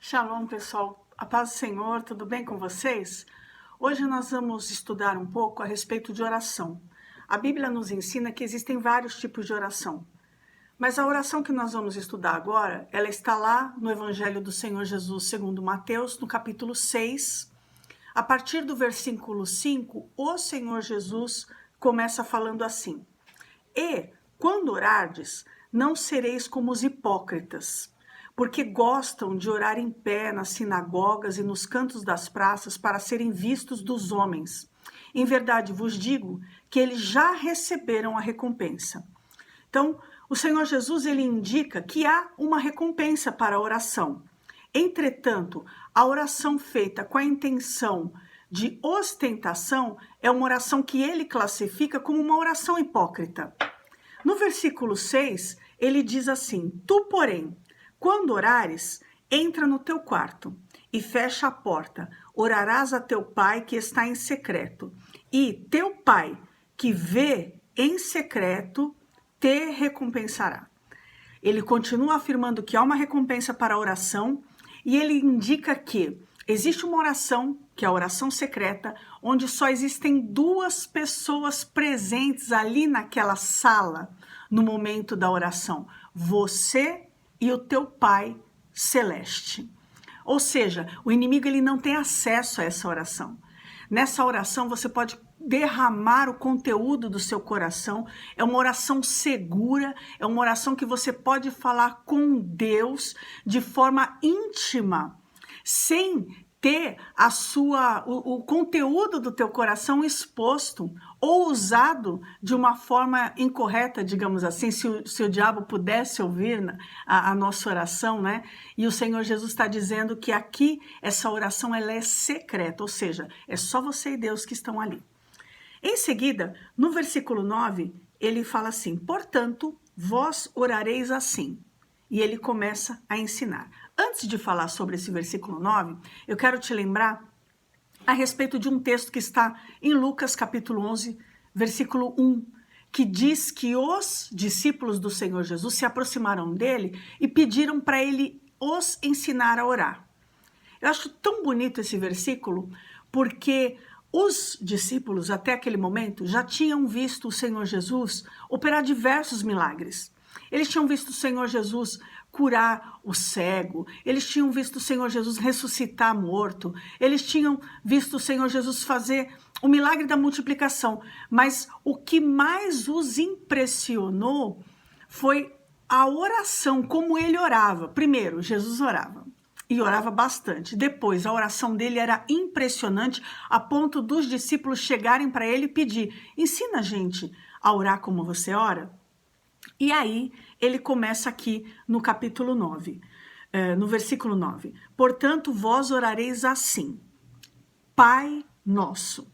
Shalom, pessoal. A paz do Senhor, tudo bem com vocês? Hoje nós vamos estudar um pouco a respeito de oração. A Bíblia nos ensina que existem vários tipos de oração. Mas a oração que nós vamos estudar agora, ela está lá no Evangelho do Senhor Jesus, segundo Mateus, no capítulo 6. A partir do versículo 5, o Senhor Jesus começa falando assim: E, quando orardes, não sereis como os hipócritas, porque gostam de orar em pé nas sinagogas e nos cantos das praças para serem vistos dos homens. Em verdade vos digo que eles já receberam a recompensa. Então, o Senhor Jesus ele indica que há uma recompensa para a oração. Entretanto, a oração feita com a intenção de ostentação é uma oração que ele classifica como uma oração hipócrita. No versículo 6, ele diz assim: Tu, porém, quando orares, entra no teu quarto e fecha a porta. Orarás a teu pai que está em secreto. E teu pai que vê em secreto te recompensará. Ele continua afirmando que há uma recompensa para a oração e ele indica que existe uma oração, que é a oração secreta, onde só existem duas pessoas presentes ali naquela sala no momento da oração. Você e o teu Pai Celeste. Ou seja, o inimigo ele não tem acesso a essa oração. Nessa oração você pode derramar o conteúdo do seu coração. É uma oração segura, é uma oração que você pode falar com Deus de forma íntima, sem ter o conteúdo do teu coração exposto ou usado de uma forma incorreta, digamos assim, se o diabo pudesse ouvir a nossa oração, né? E o Senhor Jesus está dizendo que aqui essa oração ela é secreta, ou seja, é só você e Deus que estão ali. Em seguida, no versículo 9, ele fala assim: portanto, vós orareis assim. E ele começa a ensinar. Antes de falar sobre esse versículo 9, eu quero te lembrar a respeito de um texto que está em Lucas capítulo 11, versículo 1, que diz que os discípulos do Senhor Jesus se aproximaram dele e pediram para ele os ensinar a orar. Eu acho tão bonito esse versículo, porque os discípulos, até aquele momento, já tinham visto o Senhor Jesus operar diversos milagres. Eles tinham visto o Senhor Jesus curar o cego, eles tinham visto o Senhor Jesus ressuscitar morto, eles tinham visto o Senhor Jesus fazer o milagre da multiplicação, mas o que mais os impressionou foi a oração, como ele orava. Primeiro, Jesus orava, e orava bastante. Depois, a oração dele era impressionante, a ponto dos discípulos chegarem para ele e pedir: ensina a gente a orar como você ora. E aí, ele começa aqui no capítulo 9, no versículo 9. Portanto, vós orareis assim: Pai Nosso.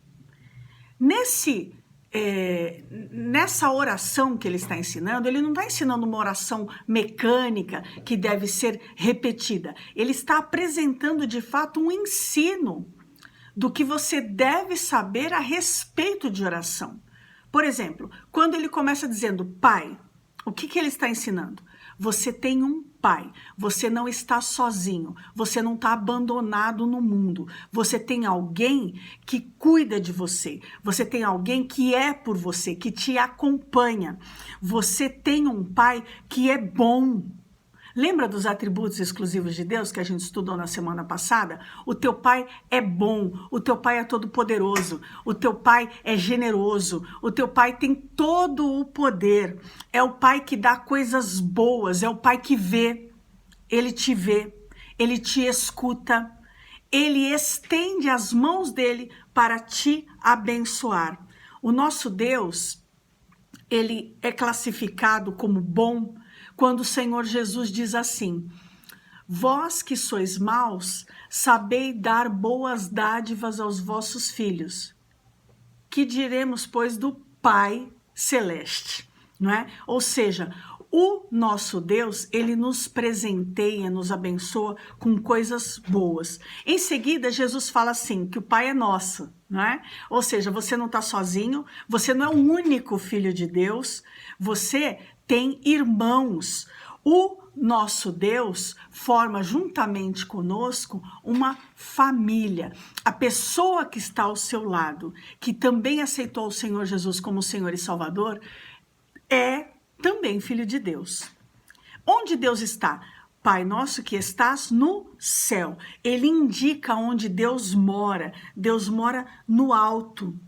Nessa oração que ele está ensinando, ele não está ensinando uma oração mecânica que deve ser repetida. Ele está apresentando, de fato, um ensino do que você deve saber a respeito de oração. Por exemplo, quando ele começa dizendo Pai, o que ele está ensinando? Você tem um pai, você não está sozinho, você não está abandonado no mundo, você tem alguém que cuida de você, você tem alguém que é por você, que te acompanha, você tem um pai que é bom. Lembra dos atributos exclusivos de Deus que a gente estudou na semana passada? O teu pai é bom, o teu pai é todo-poderoso, o teu pai é generoso, o teu pai tem todo o poder. É o pai que dá coisas boas, é o pai que vê, ele te escuta, ele estende as mãos dele para te abençoar. O nosso Deus, ele é classificado como bom quando o Senhor Jesus diz assim: vós que sois maus, sabei dar boas dádivas aos vossos filhos. Que diremos, pois, do Pai Celeste, não é? Ou seja, o nosso Deus, ele nos presenteia, nos abençoa com coisas boas. Em seguida, Jesus fala assim, que o Pai é nosso, não é? Ou seja, você não está sozinho, você não é o único filho de Deus, você tem irmãos. O nosso Deus forma juntamente conosco uma família. A pessoa que está ao seu lado, que também aceitou o Senhor Jesus como Senhor e Salvador, é também filho de Deus. Onde Deus está? Pai nosso que estás no céu. Ele indica onde Deus mora. Deus mora no alto.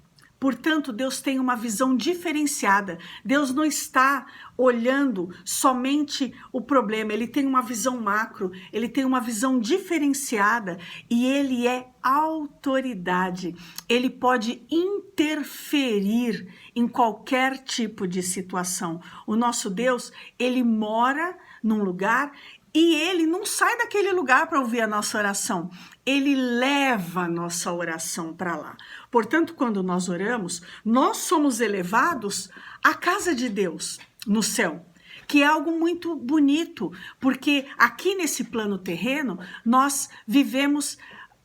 Portanto, Deus tem uma visão diferenciada. Deus não está olhando somente o problema. Ele tem uma visão macro. Ele tem uma visão diferenciada. E ele é autoridade. Ele pode interferir em qualquer tipo de situação. O nosso Deus, ele mora num lugar e ele não sai daquele lugar para ouvir a nossa oração. Ele leva a nossa oração para lá. Portanto, quando nós oramos, nós somos elevados à casa de Deus no céu, que é algo muito bonito, porque aqui nesse plano terreno, nós vivemos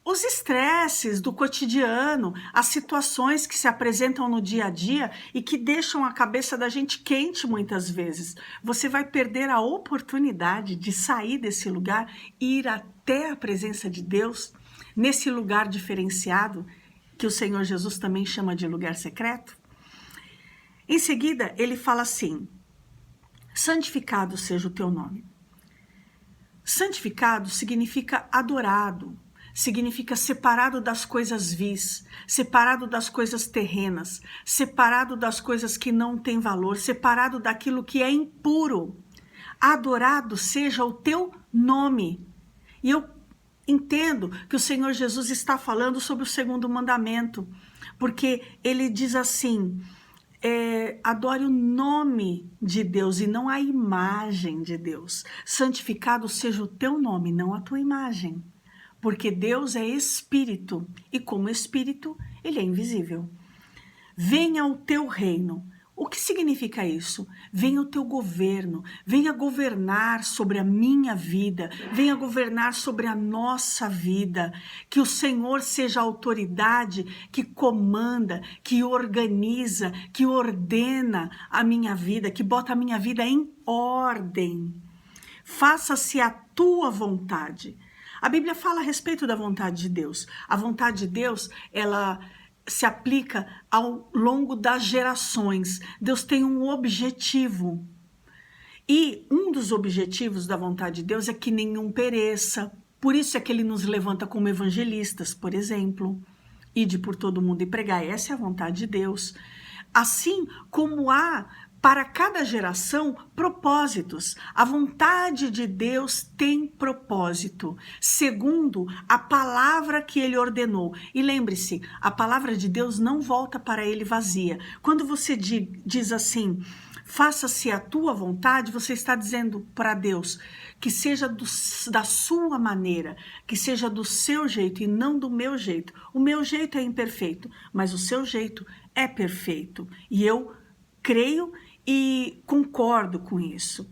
os estresses do cotidiano, as situações que se apresentam no dia a dia e que deixam a cabeça da gente quente muitas vezes. Você vai perder a oportunidade de sair desse lugar e ir até a presença de Deus, nesse lugar diferenciado, que o Senhor Jesus também chama de lugar secreto. Em seguida, ele fala assim: santificado seja o teu nome. Santificado significa adorado, significa separado das coisas vis, separado das coisas terrenas, separado das coisas que não têm valor, separado daquilo que é impuro. Adorado seja o teu nome. E eu entendo que o Senhor Jesus está falando sobre o segundo mandamento, porque ele diz assim: adore o nome de Deus e não a imagem de Deus. Santificado seja o teu nome, não a tua imagem. Porque Deus é espírito e como espírito, ele é invisível. Venha o teu reino. O que significa isso? Venha o teu governo, venha governar sobre a minha vida, venha governar sobre a nossa vida, que o Senhor seja a autoridade que comanda, que organiza, que ordena a minha vida, que bota a minha vida em ordem. Faça-se a tua vontade. A Bíblia fala a respeito da vontade de Deus. A vontade de Deus, ela se aplica ao longo das gerações. Deus tem um objetivo. E um dos objetivos da vontade de Deus é que nenhum pereça. Por isso é que ele nos levanta como evangelistas, por exemplo. Ide por todo mundo e pregai. Essa é a vontade de Deus. Assim como há para cada geração propósitos. A vontade de Deus tem propósito, segundo a palavra que ele ordenou. E lembre-se, a palavra de Deus não volta para ele vazia. Quando você diz assim: faça-se a tua vontade, você está dizendo para Deus que seja da sua maneira, que seja do seu jeito e não do meu jeito. O meu jeito é imperfeito, mas o seu jeito é perfeito. E eu creio e concordo com isso.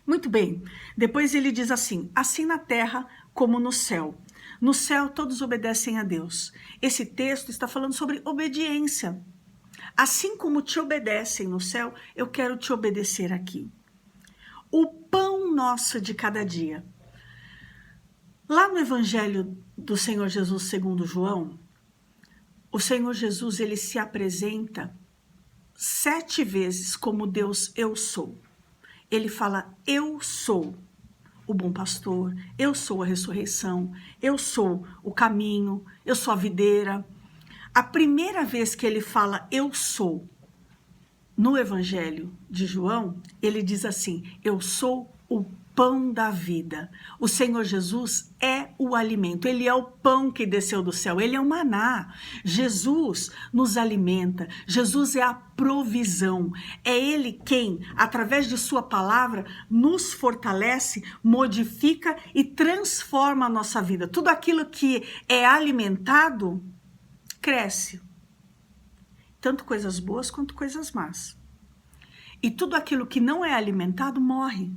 Muito bem, depois ele diz assim: assim na terra como no céu. No céu todos obedecem a Deus. Esse texto está falando sobre obediência. Assim como te obedecem no céu, eu quero te obedecer aqui. O pão nosso de cada dia. Lá no Evangelho do Senhor Jesus segundo João, o Senhor Jesus ele se apresenta 7 vezes como Deus eu sou. Ele fala: eu sou o bom pastor, eu sou a ressurreição, eu sou o caminho, eu sou a videira. A primeira vez que ele fala eu sou, no Evangelho de João, ele diz assim: eu sou o pão da vida. O Senhor Jesus é o alimento, ele é o pão que desceu do céu, ele é o maná. Jesus nos alimenta, Jesus é a provisão. É ele quem, através de sua palavra, nos fortalece, modifica e transforma a nossa vida. Tudo aquilo que é alimentado, cresce. Tanto coisas boas quanto coisas más. E tudo aquilo que não é alimentado, morre.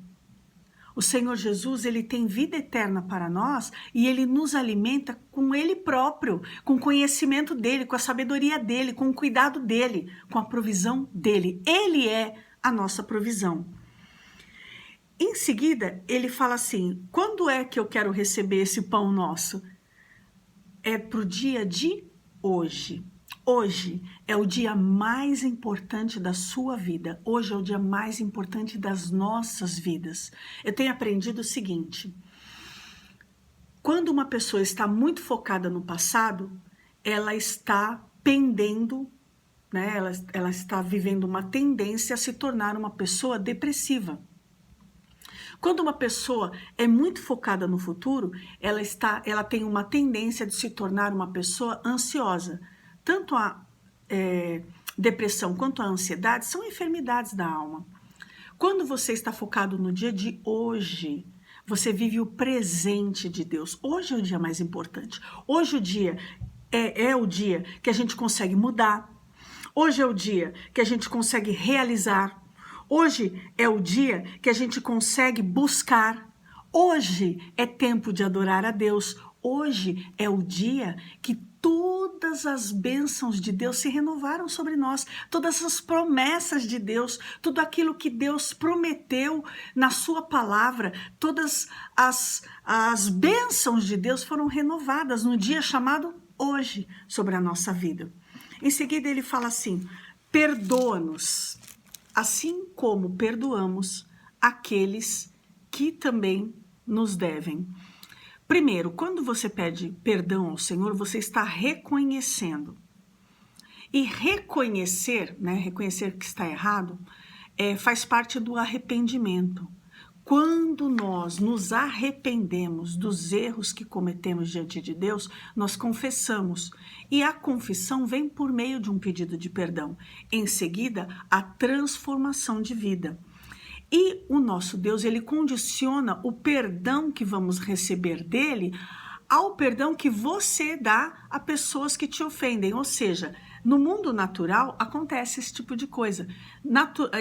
O Senhor Jesus, ele tem vida eterna para nós e ele nos alimenta com ele próprio, com o conhecimento dele, com a sabedoria dele, com o cuidado dele, com a provisão dele. Ele é a nossa provisão. Em seguida, ele fala assim, quando é que eu quero receber esse pão nosso? É para o dia de hoje. Hoje é o dia mais importante da sua vida. Hoje é o dia mais importante das nossas vidas. Eu tenho aprendido o seguinte, quando uma pessoa está muito focada no passado, ela está pendendo, né? Ela está vivendo uma tendência a se tornar uma pessoa depressiva. Quando uma pessoa é muito focada no futuro, ela tem uma tendência de se tornar uma pessoa ansiosa. Tanto a depressão quanto a ansiedade são enfermidades da alma. Quando você está focado no dia de hoje, você vive o presente de Deus. Hoje é o dia mais importante. Hoje o dia é o dia que a gente consegue mudar. Hoje é o dia que a gente consegue realizar. Hoje é o dia que a gente consegue buscar. Hoje é tempo de adorar a Deus. Hoje é o dia que todas as bênçãos de Deus se renovaram sobre nós. Todas as promessas de Deus, tudo aquilo que Deus prometeu na sua palavra, todas as bênçãos de Deus foram renovadas no dia chamado hoje sobre a nossa vida. Em seguida ele fala assim, perdoa-nos, assim como perdoamos aqueles que também nos devem. Primeiro, quando você pede perdão ao Senhor, você está reconhecendo. E reconhecer, né, reconhecer que está errado, faz parte do arrependimento. Quando nós nos arrependemos dos erros que cometemos diante de Deus, nós confessamos. E a confissão vem por meio de um pedido de perdão. Em seguida, a transformação de vida. E o nosso Deus, ele condiciona o perdão que vamos receber dele ao perdão que você dá a pessoas que te ofendem. Ou seja, no mundo natural acontece esse tipo de coisa.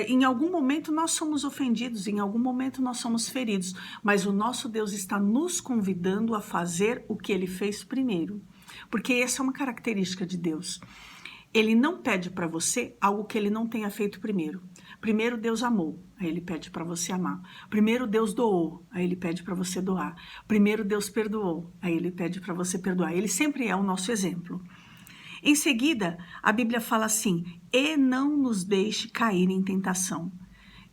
Em algum momento nós somos ofendidos, em algum momento nós somos feridos, mas o nosso Deus está nos convidando a fazer o que ele fez primeiro. Porque essa é uma característica de Deus. Ele não pede para você algo que ele não tenha feito primeiro. Primeiro Deus amou, aí ele pede para você amar. Primeiro Deus doou, aí ele pede para você doar. Primeiro Deus perdoou, aí ele pede para você perdoar. Ele sempre é o nosso exemplo. Em seguida, a Bíblia fala assim, e não nos deixe cair em tentação.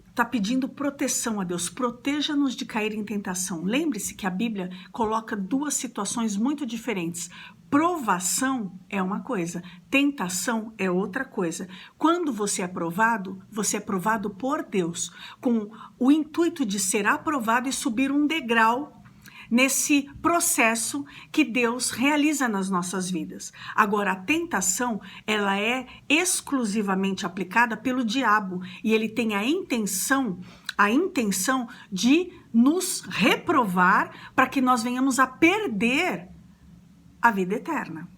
Está pedindo proteção a Deus, proteja-nos de cair em tentação. Lembre-se que a Bíblia coloca duas situações muito diferentes. Provação é uma coisa, tentação é outra coisa. Quando você é provado por Deus, com o intuito de ser aprovado e subir um degrau nesse processo que Deus realiza nas nossas vidas. Agora, a tentação, ela é exclusivamente aplicada pelo diabo e ele tem a intenção de nos reprovar para que nós venhamos a perder a vida eterna.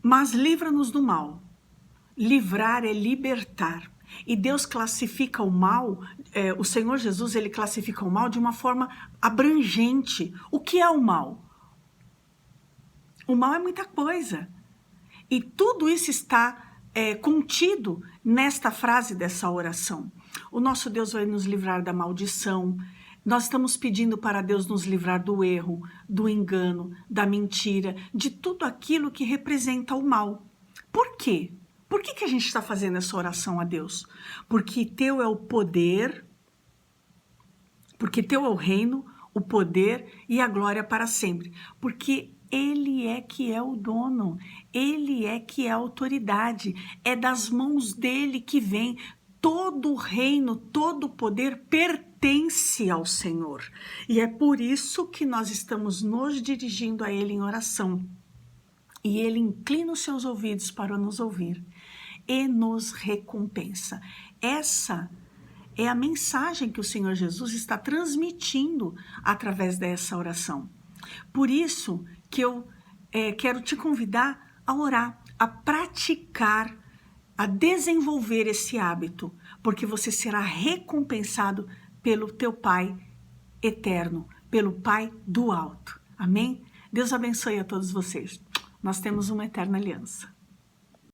Mas livra-nos do mal. Livrar é libertar. E Deus classifica o mal, o Senhor Jesus, ele classifica o mal de uma forma abrangente. O que é o mal? O mal é muita coisa. E tudo isso está contido nesta frase dessa oração. O nosso Deus vai nos livrar da maldição. Nós estamos pedindo para Deus nos livrar do erro, do engano, da mentira, de tudo aquilo que representa o mal. Por quê? Por que a gente está fazendo essa oração a Deus? Porque teu é o poder, porque teu é o reino, o poder e a glória para sempre. Porque ele é que é o dono, ele é que é a autoridade, é das mãos dele que vem. Todo o reino, todo o poder pertence ao Senhor. E é por isso que nós estamos nos dirigindo a ele em oração. E ele inclina os seus ouvidos para nos ouvir e nos recompensa. Essa é a mensagem que o Senhor Jesus está transmitindo através dessa oração. Por isso que eu quero te convidar a orar, a praticar, a desenvolver esse hábito, porque você será recompensado pelo teu Pai eterno, pelo Pai do alto. Amém? Deus abençoe a todos vocês. Nós temos uma eterna aliança.